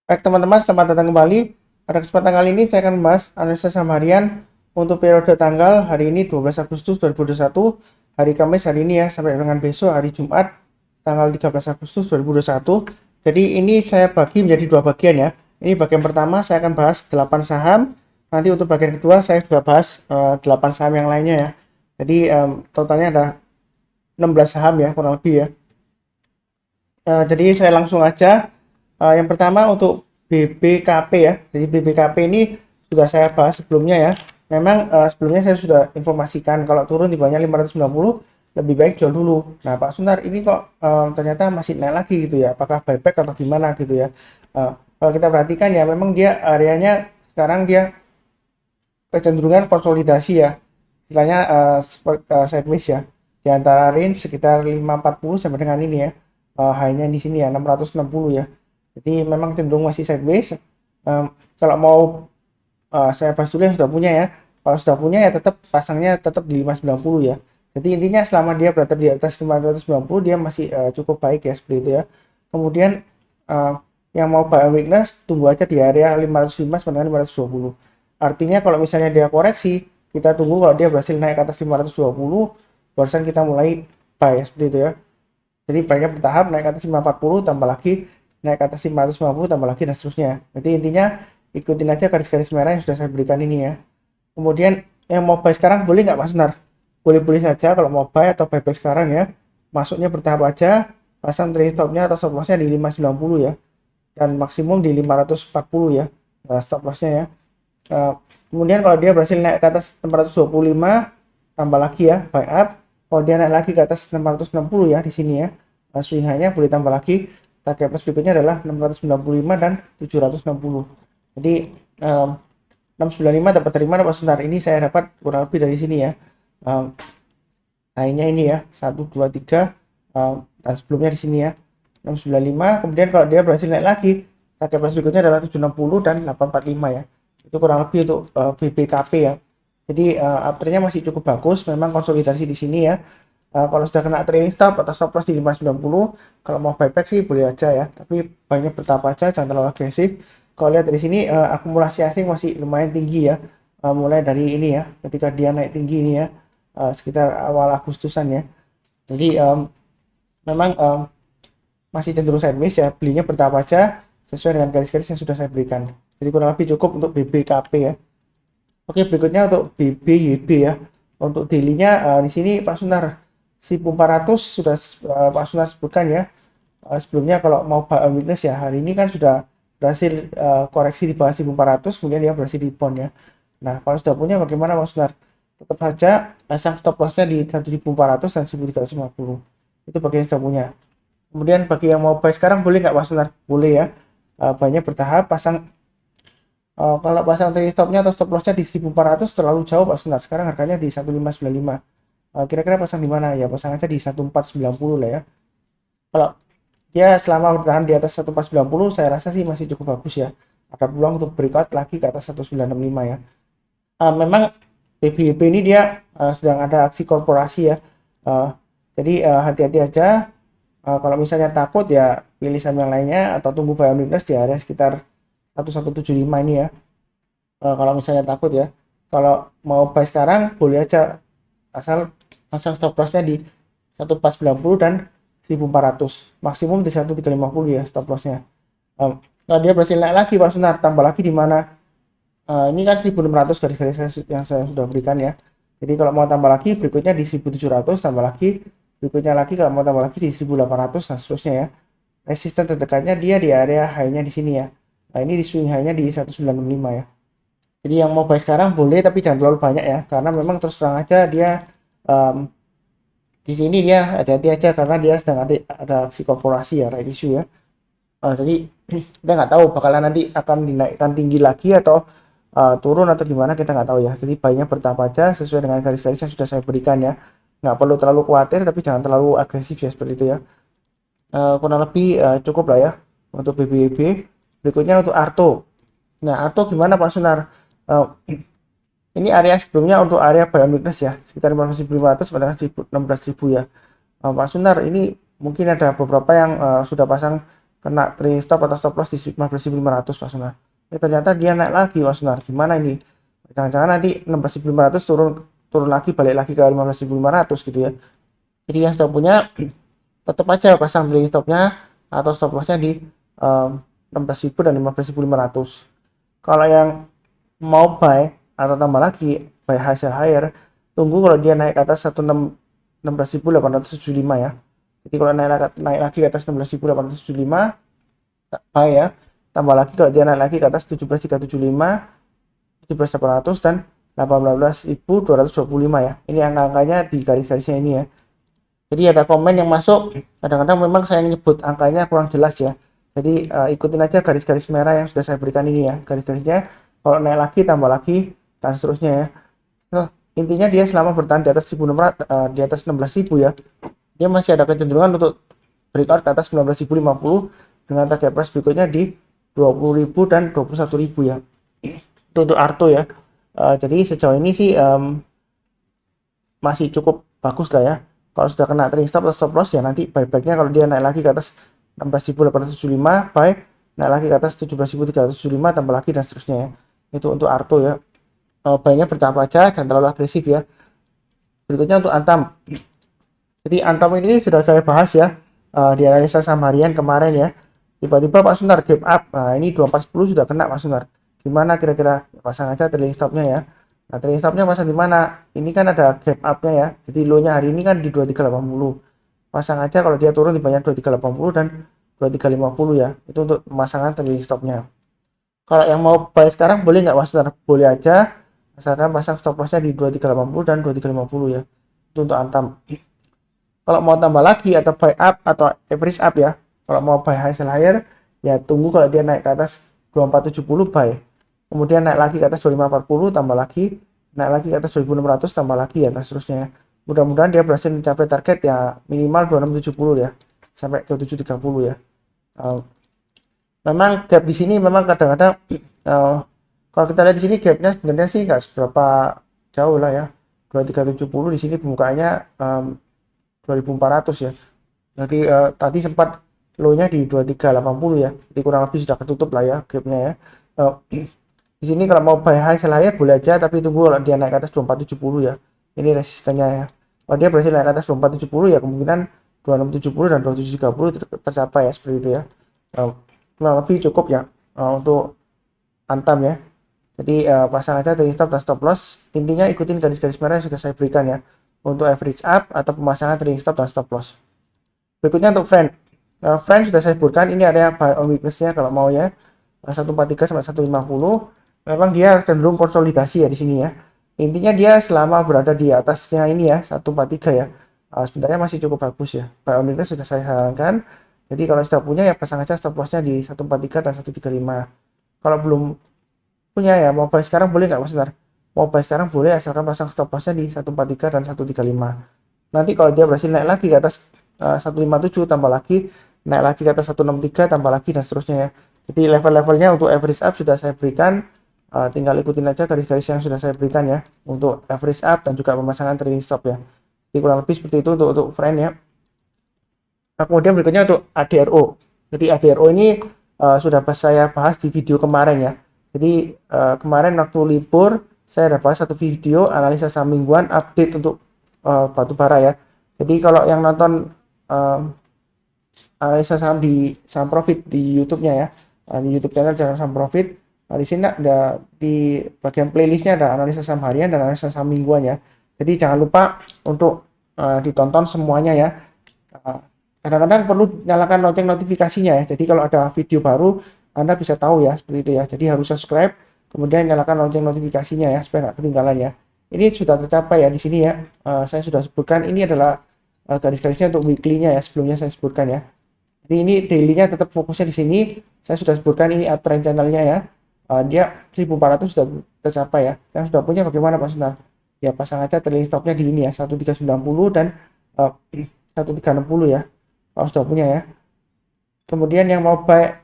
Baik teman-teman, selamat datang kembali. Pada kesempatan kali ini saya akan membahas analisa saham harian untuk periode tanggal hari ini 12 Agustus 2021, hari Kamis hari ini ya, sampai dengan besok hari Jumat tanggal 13 Agustus 2021. Jadi ini saya bagi menjadi dua bagian ya. Ini bagian pertama saya akan bahas 8 saham. Nanti untuk bagian kedua saya juga bahas 8 saham yang lainnya ya. Jadi totalnya ada 16 saham ya kurang lebih ya. Jadi saya langsung aja. Yang pertama untuk BBKP ya. Jadi BBKP ini sudah saya bahas sebelumnya ya. Memang sebelumnya saya sudah informasikan kalau turun di bawahnya 590 lebih baik jual dulu. Nah Pak Sunar ini kok ternyata masih naik lagi gitu ya. Apakah buyback atau gimana gitu ya. Kalau kita perhatikan ya memang dia areanya sekarang dia kecenderungan konsolidasi ya. Istilahnya sideways ya. Di antara range sekitar 540 sampai dengan ini ya. High-nya di sini ya 660 ya. Jadi memang cenderung masih sideways. Kalau mau saya bahas dulu yang sudah punya ya. Kalau sudah punya ya tetap pasangnya tetap di 590 ya. Jadi intinya selama dia berada di atas 590 dia masih cukup baik ya seperti itu ya. Kemudian uh, yang mau buy weakness tunggu aja di area 505 sampai dengan 520. Artinya kalau misalnya dia koreksi, kita tunggu kalau dia berhasil naik ke atas 520, barusan kita mulai buy seperti itu ya. Jadi baiknya bertahap naik ke atas 540 tambah lagi naik ke atas 550 tambah lagi dan seterusnya. Jadi intinya ikutin aja garis-garis merah yang sudah saya berikan ini ya. Kemudian yang mau buy sekarang boleh nggak Mas Nar? Boleh-boleh saja kalau mau buy atau buyback sekarang ya. Masuknya bertahap aja, pasang trade stopnya atau stop lossnya di 590 ya. Dan maksimum di 540 ya. Stop lossnya ya. Kemudian kalau dia berhasil naik ke atas 625 tambah lagi ya buy up. Kalau dia naik lagi ke atas 660 ya di sini ya, swing high-nya boleh tambah lagi. Target plus berikutnya adalah 695 dan 760. Jadi 695 dapat dari mana Pak Sebentar? Ini saya dapat kurang lebih dari sini ya. High-nya ini ya 1 2 3 dan sebelumnya di sini ya 695. Kemudian kalau dia berhasil naik lagi, target plus berikutnya adalah 760 dan 845 ya. Itu kurang lebih untuk BBKP ya. Jadi uptrendnya masih cukup bagus, memang konsolidasi di sini ya. Kalau sudah kena trailing stop atau stop loss di 590, kalau mau buyback sih boleh aja ya. Tapi banyak bertahap aja, jangan terlalu agresif. Kalau lihat dari sini akumulasi asing masih lumayan tinggi ya. Mulai dari ini ya, ketika dia naik tinggi ini ya, sekitar awal Agustusan ya. Jadi memang masih cenderung sideways ya. Belinya bertahap aja sesuai dengan garis-garis yang sudah saya berikan. Jadi kurang lebih cukup untuk BBKP ya. Oke, berikutnya untuk BBYB ya. Untuk daily-nya di sini Pak Sunar 1400 sudah Pak Sunar sebutkan ya. Sebelumnya kalau mau buy weakness ya, hari ini kan sudah berhasil koreksi di bawah 1400, kemudian dia berhasil di rebound ya. Nah, kalau sudah punya bagaimana Pak Sunar? Tetap saja pasang stop loss-nya di 1400 dan 1350. Itu bagi yang sudah punya. Kemudian bagi yang mau buy sekarang boleh nggak Pak Sunar? Boleh ya. Banyak bertahap pasang. Kalau pasang trailing stopnya atau stop lossnya di 1400 terlalu jauh Pak Sunar. Sekarang harganya di 1595. Kira-kira pasang di mana ya? Pasang aja di 1490 lah ya. Kalau dia selama bertahan di atas 1490 saya rasa sih masih cukup bagus ya. Ada peluang untuk breakout lagi ke atas 1965 ya. Memang BBB ini dia sedang ada aksi korporasi ya. Uh, jadi hati-hati aja. Kalau misalnya takut ya pilih saham yang lainnya atau tunggu buy on weakness di area sekitar 1175 ini ya. Kalau misalnya takut ya. Kalau mau buy sekarang boleh aja asal pasang stop lossnya di 1490 dan 1400, maksimum di 1350 ya stop lossnya. Kalau dia berhasil naik lagi Pak Sunar tambah lagi di mana. Ini kan 1600 garis-garis yang saya sudah berikan ya. Jadi kalau mau tambah lagi berikutnya di 1700 tambah lagi, berikutnya lagi kalau mau tambah lagi di 1800 dan seterusnya ya. Resisten terdekatnya dia di area high-nya di sini ya. Nah ini di swing high-nya di 1965 ya. Jadi yang mau buy sekarang boleh tapi jangan terlalu banyak ya, karena memang terus terang aja dia um, di sini dia hati-hati aja karena dia sedang ada aksi korporasi ya, right issue ya. Jadi kita nggak tahu bakalan nanti akan dinaikkan tinggi lagi atau turun atau gimana kita nggak tahu ya. Jadi baiknya bertahap aja sesuai dengan garis-garis yang sudah saya berikan ya. Nggak perlu terlalu khawatir tapi jangan terlalu agresif ya seperti itu ya. Kurang lebih cukup lah ya untuk BBB. Berikutnya untuk Arto. Nah Arto gimana Pak Sunar? Uh, ini area sebelumnya untuk area buy on weakness ya, sekitar 15.500 pada 16.000 ya. Pak Sunar, ini mungkin ada beberapa yang sudah pasang kena trailing stop atau stop loss di 15.500 Pak Sunar. Ternyata dia naik lagi Pak Sunar. Gimana ini? Jangan-jangan nanti 16.500 turun lagi, balik lagi ke 15.500 gitu ya. Jadi yang sudah punya tetap aja pasang trailing stopnya atau stop lossnya di 16.000 dan 15.500. Kalau yang mau buy atau tambah lagi buy high sell higher, tunggu kalau dia naik ke atas 16.875 ya. Jadi kalau naik lagi ke atas 16.875 buy ya. Tambah lagi kalau dia naik lagi ke atas 17.375, 17.800 dan 18.225 ya. Ini angka-angkanya di garis-garisnya ini ya. Jadi ada komen yang masuk, kadang-kadang memang saya nyebut angkanya kurang jelas ya. Jadi ikutin aja garis-garis merah yang sudah saya berikan ini ya. Garis-garisnya kalau naik lagi tambah lagi dan seterusnya ya. Nah, intinya dia selama bertahan di atas 1.600 di atas 16.000 ya. Dia masih ada kecenderungan untuk breakout ke atas 19.050 dengan target price berikutnya di 20.000 dan 21.000 ya. Itu untuk Arto ya. Jadi sejauh ini sih masih cukup bagus lah ya. Kalau sudah kena trailing stop atau stop loss ya nanti buybacknya kalau dia naik lagi ke atas 16.875 buy, naik lagi ke atas 17.375 tambah lagi dan seterusnya ya. Itu untuk Arto ya. Buynya bertahap aja, jangan terlalu agresif ya. Berikutnya untuk Antam. Jadi Antam ini sudah saya bahas ya di analisa saham harian kemarin ya. Tiba-tiba Pak Sunar gap up. Nah ini 2410 sudah kena Pak Sunar. Gimana kira-kira? Pasang aja trailing stopnya ya. Nah trailing stopnya pasang di mana? Ini kan ada gap up-nya ya. Jadi low-nya hari ini kan di 2380. Pasang aja kalau dia turun di banyak 2380 dan 2350 ya. Itu untuk pemasangan trailing stopnya. Kalau yang mau buy sekarang boleh nggak Mas Sunar? Boleh aja. Asalkan pasang stop lossnya di 2380 dan 2350 ya. Itu untuk Antam. Kalau mau tambah lagi atau buy up atau average up ya. Kalau mau buy high sell higher ya tunggu kalau dia naik ke atas 2470 buy. Kemudian naik lagi ke atas 2540 tambah lagi, naik lagi ke atas 2600 tambah lagi ya dan seterusnya ya. Mudah-mudahan dia berhasil mencapai target ya minimal 2670 ya sampai 2730 ya. Memang gap di sini memang kadang-kadang kalau kita lihat di sini gapnya sebenarnya sih nggak seberapa jauh lah ya. 2370 di sini pembukaannya 2400 ya. Jadi tadi sempat low-nya di 2380 ya. Jadi kurang lebih sudah ketutup lah ya gapnya ya. Di sini kalau mau buy high sell higher boleh aja tapi tunggu kalau dia naik ke atas 2470 ya. Ini resistennya ya. Kalau dia berhasil naik ke atas 2470 ya kemungkinan 2670 dan 2730 tercapai ya seperti itu ya. Kurang lebih cukup ya untuk Antam ya. Jadi pasang aja trailing stop dan stop loss. Intinya ikutin garis-garis merah yang sudah saya berikan ya. Untuk average up atau pemasangan trailing stop dan stop loss. Berikutnya untuk Friend. Friend sudah saya sebutkan ini ada yang buy on weakness-nya kalau mau ya. 143 sampai 150. Memang dia cenderung konsolidasi ya di sini ya. Intinya dia selama berada di atasnya ini ya 143 ya. Sebenarnya masih cukup bagus ya. Buy on weakness sudah saya sarankan. Jadi kalau sudah punya ya pasang aja stop loss-nya di 143 dan 135. Kalau belum punya ya mau buy sekarang boleh nggak Mas Nar? Mau buy sekarang boleh asalkan pasang stop loss-nya di 143 dan 135. Nanti kalau dia berhasil naik lagi ke atas 157 tambah lagi, naik lagi ke atas 163 tambah lagi dan seterusnya ya. Jadi level-levelnya untuk average up sudah saya berikan. Tinggal ikutin aja garis-garis yang sudah saya berikan ya untuk average up dan juga pemasangan trailing stop ya. Jadi kurang lebih seperti itu untuk Friend ya. Nah, kemudian berikutnya untuk ADRO. Jadi ADRO ini sudah saya bahas di video kemarin ya. Jadi kemarin waktu libur saya ada bahas satu video analisa saham mingguan update untuk batu bara ya. Jadi kalau yang nonton analisa saham di Saham Profit di YouTube-nya ya, di YouTube channel Saham Profit. Nah, di sini ada di bagian playlistnya ada analisa saham harian dan analisa saham mingguan ya. Jadi jangan lupa untuk ditonton semuanya ya. Kadang-kadang perlu nyalakan lonceng notifikasinya ya. Jadi kalau ada video baru Anda bisa tahu ya seperti itu ya. Jadi harus subscribe kemudian nyalakan lonceng notifikasinya ya supaya nggak ketinggalan ya. Ini sudah tercapai ya di sini ya. Saya sudah sebutkan ini adalah garis-garisnya untuk weekly-nya ya sebelumnya saya sebutkan ya. Jadi ini daily-nya tetap fokusnya di sini. Saya sudah sebutkan ini uptrend channel-nya ya. Dia 1400 sudah tercapai ya. Yang sudah punya bagaimana Pak Sunar? Ya pasang aja trailing stopnya di ini ya 1390 dan 1360 ya. Kalau sudah punya ya. Kemudian yang mau buy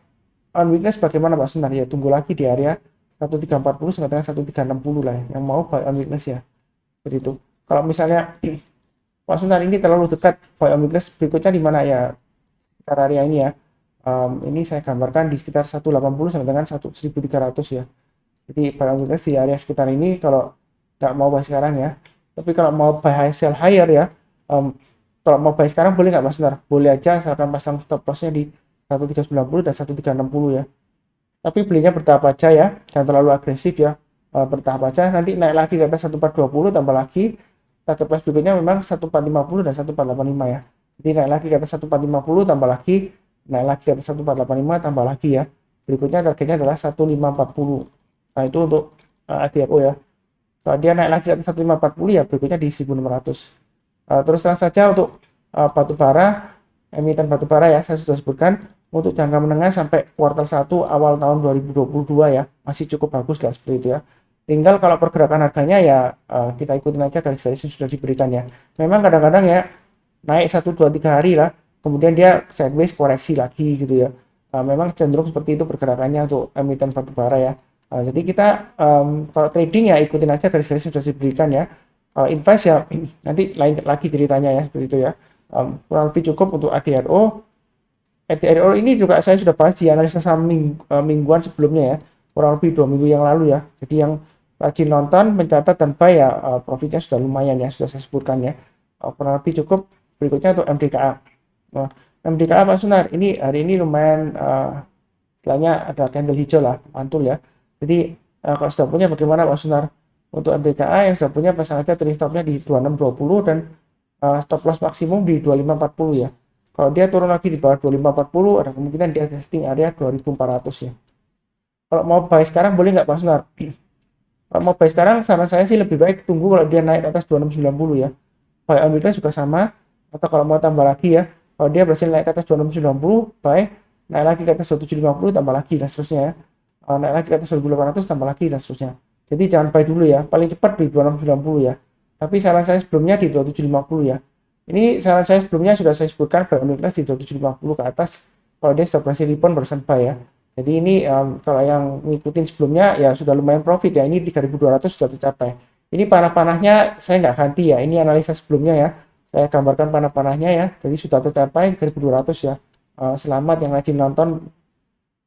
on weakness bagaimana Pak Sunar? Ya tunggu lagi di area 1340 sampai dengan 1360 lah ya. Yang mau buy on weakness ya. Seperti itu. Kalau misalnya Pak Sunar ini terlalu dekat buy on weakness berikutnya di mana ya? Sekitar area ini ya. Ini saya gambarkan di sekitar 180 sampai dengan 1.300 ya. Jadi buy on weakness di area sekitar ini kalau nggak mau buy sekarang ya. Tapi kalau mau buy high sell higher ya, kalau mau buy sekarang boleh nggak Mas Nar? Boleh aja, asalkan pasang stop lossnya di 1390 dan 1360 ya. Tapi belinya bertahap aja ya, jangan terlalu agresif ya. Bertahap aja, nanti naik lagi ke atas 1420 tambah lagi. Target price berikutnya memang 1450 dan 1485 ya. Jadi naik lagi ke atas 1450 tambah lagi, naik lagi ke atas 1485 tambah lagi ya. Berikutnya targetnya adalah 1540. Nah, itu untuk ADRO ya. Kalau dia naik lagi ke atas 1540 ya berikutnya di 1600. Terus terang saja untuk batu bara, emiten batu bara ya, saya sudah sebutkan untuk jangka menengah sampai kuartal 1 awal tahun 2022 ya, masih cukup bagus lah seperti itu ya. Tinggal kalau pergerakan harganya ya kita ikutin aja garis-garis yang sudah diberikan ya. Memang kadang-kadang ya naik 1 2 3 hari lah, kemudian dia sideways koreksi lagi gitu ya. Memang cenderung seperti itu pergerakannya untuk emiten batu bara ya. Jadi kita kalau trading ya ikutin aja garis-garis yang sudah diberikan ya. Kalau invest ya nanti lain lagi ceritanya ya seperti itu ya. Kurang lebih cukup untuk ADRO. ADRO ini juga saya sudah bahas di analisa saham mingguan sebelumnya ya, kurang lebih 2 minggu yang lalu ya. Jadi yang rajin nonton, mencatat dan buy ya profitnya sudah lumayan ya, sudah saya sebutkan ya. Kurang lebih cukup. Berikutnya untuk MDKA. Nah, MDKA Pak Sunar, ini hari ini lumayan istilahnya ada candle hijau lah, mantul ya. Jadi kalau sudah punya bagaimana Pak Sunar? Untuk MDKA yang sudah punya pasang aja trailing stopnya di 2620 dan stop loss maksimum di 2540 ya. Kalau dia turun lagi di bawah 2540 ada kemungkinan dia testing area 2400 ya. Kalau mau buy sekarang boleh nggak Pak Sunar? Kalau mau buy sekarang saran saya sih lebih baik tunggu kalau dia naik ke atas 2690 ya. Buy on weekly juga sama, atau kalau mau tambah lagi ya, kalau dia berhasil naik ke atas 2690 buy, naik lagi ke atas 2750 tambah lagi dan seterusnya ya. Naik lagi ke atas 1800 tambah lagi dan seterusnya. Jadi jangan buy dulu ya, paling cepat di 2690 ya. Tapi saran saya sebelumnya di 2750 ya. Ini saran saya sebelumnya sudah saya sebutkan buy on weakness di 2750 ke atas. Kalau dia sudah berhasil rebound barusan buy ya. Jadi ini kalau yang ngikutin sebelumnya ya sudah lumayan profit ya. Ini 3200 sudah tercapai. Ini panah-panahnya saya nggak ganti ya. Ini analisa sebelumnya ya. Saya gambarkan panah-panahnya ya. Jadi sudah tercapai 3200 ya. Selamat yang rajin nonton,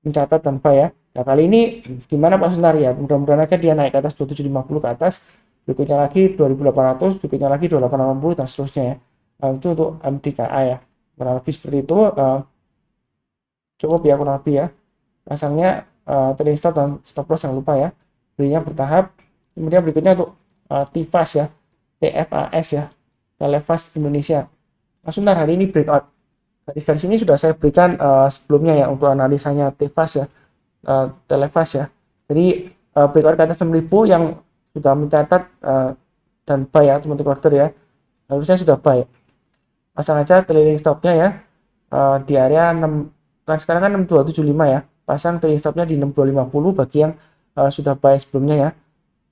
mencatat tanpa ya. Nah kali ini gimana Pak Sunar ya? Mudah-mudahan aja dia naik ke atas 2750 ke atas. Berikutnya lagi 2800, berikutnya lagi 2880 dan seterusnya ya. Itu untuk MDKA ya. Kurang lebih seperti itu. Cukup ya kurang lebih ya. Pasangnya trailing stop dan stop loss jangan lupa ya. Belinya bertahap. Kemudian berikutnya untuk TFAS ya. TFAS ya. Telefast Indonesia. Mas Sunar hari ini breakout. Garis-garis ini sudah saya berikan sebelumnya ya untuk analisanya TFAS ya. Telefast ya. Jadi breakout ke atas 6000 yang sudah mencatat dan buy ya teman-teman quarter ya. Harusnya sudah buy. Pasang aja trailing stopnya ya. Di area 6 kan sekarang kan 6275 ya. Pasang trailing stopnya di 6250 bagi yang sudah buy sebelumnya ya.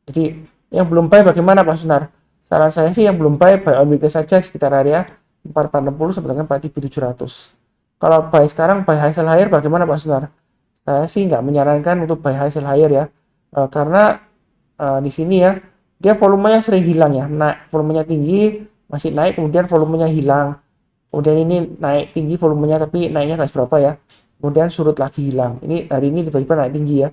Jadi yang belum buy bagaimana Pak Sunar? Saran saya sih yang belum buy on weekly saja sekitar area 4460 sampai dengan 4700. Kalau buy sekarang buy high sell higher bagaimana Pak Sunar? Saya sih nggak menyarankan untuk buy high sell higher ya. Karena di sini ya dia volumenya sering hilang ya. Nah, volumenya tinggi masih naik kemudian volumenya hilang. Kemudian ini naik tinggi volumenya tapi naiknya nggak seberapa ya. Kemudian surut lagi hilang. Ini hari ini tiba-tiba naik tinggi ya.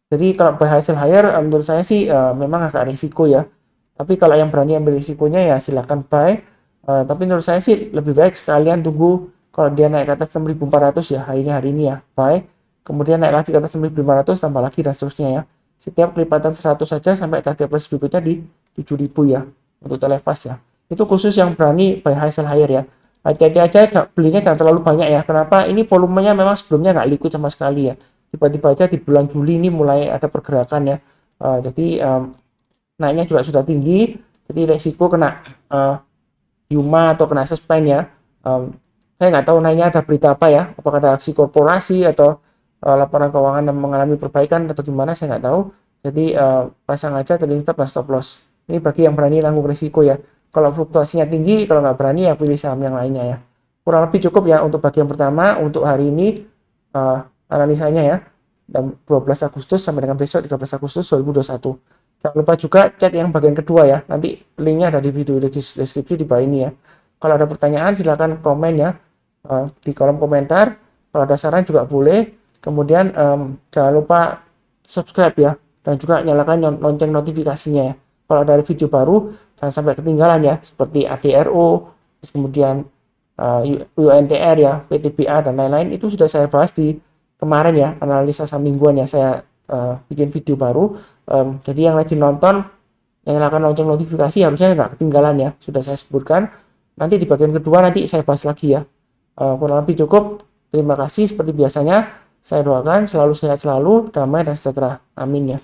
Jadi kalau buy high sell higher menurut saya sih memang agak risiko ya. Tapi kalau yang berani ambil risikonya ya silahkan buy. Tapi menurut saya sih lebih baik sekalian tunggu kalau dia naik ke atas 6400 ya hari ini ya buy. Kemudian naik lagi ke atas 6500 tambah lagi dan seterusnya ya. Setiap kelipatan 100 saja sampai target price berikutnya di 7000 ya untuk Telefast ya. Itu khusus yang berani buy high sell higher ya. Hati-hati aja belinya jangan terlalu banyak ya. Kenapa? Ini volumenya memang sebelumnya nggak liquid sama sekali ya. Tiba-tiba aja di bulan Juli ini mulai ada pergerakan ya. Jadi naiknya juga sudah tinggi. Jadi resiko kena Yuma atau kena suspend ya. Saya nggak tahu naiknya ada berita apa ya. Apakah ada aksi korporasi atau laporan keuangan yang mengalami perbaikan atau gimana saya nggak tahu. Jadi pasang aja trailing stop dan stop loss. Ini bagi yang berani nanggung risiko ya. Kalau fluktuasinya tinggi, kalau nggak berani ya pilih saham yang lainnya ya. Kurang lebih cukup ya untuk bagian pertama. Untuk hari ini analisanya ya. 12 Agustus sampai dengan besok 13 Agustus 2021. Jangan lupa juga cek yang bagian kedua ya. Nanti linknya ada di video deskripsi di bawah ini ya. Kalau ada pertanyaan silahkan komen ya di kolom komentar. Kalau ada saran juga boleh. Kemudian jangan lupa subscribe ya, dan juga nyalakan lonceng notifikasinya ya. Kalau ada video baru jangan sampai ketinggalan ya, seperti ADRO, terus kemudian UNTR ya, PTBA dan lain-lain, itu sudah saya bahas di kemarin ya, analisa saham mingguan ya, saya bikin video baru. Jadi yang lagi nonton, yang nyalakan lonceng notifikasi harusnya nggak ketinggalan ya, sudah saya sebutkan. Nanti di bagian kedua nanti saya bahas lagi ya. Kurang lebih cukup. Terima kasih seperti biasanya. Saya doakan selalu sehat selalu, damai dan sejahtera. Amin ya.